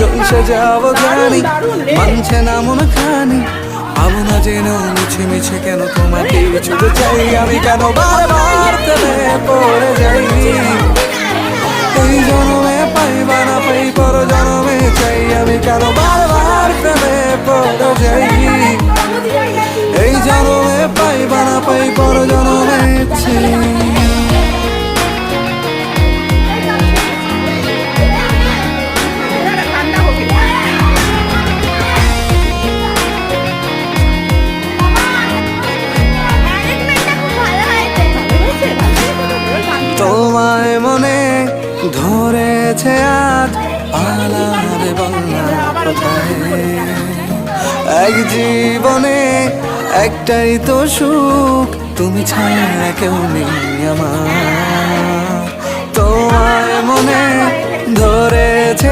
জলসে যাব জানি, মানছে না মন খানি। পাবো না যেন মিছে মিছে কেন তোমাকে ছুটে চাই আমি, কেন বারবার প্রেমে পড়ে যাই। এই জন্মে পাইবা না পাই পর জন্মে চাই আমি, কেন বারবার প্রেমে পড়ে যাই। এই জন্মে পাইবা না পাই পর জন্মে চাই। তোমায় মনে ধরেছে আজ আলারে বাংলা কোথায়। এক জীবনে একটাই তো সুখ, তুমি ছাড়া কেউ নেই আমার। তোমায় মনে ধরেছে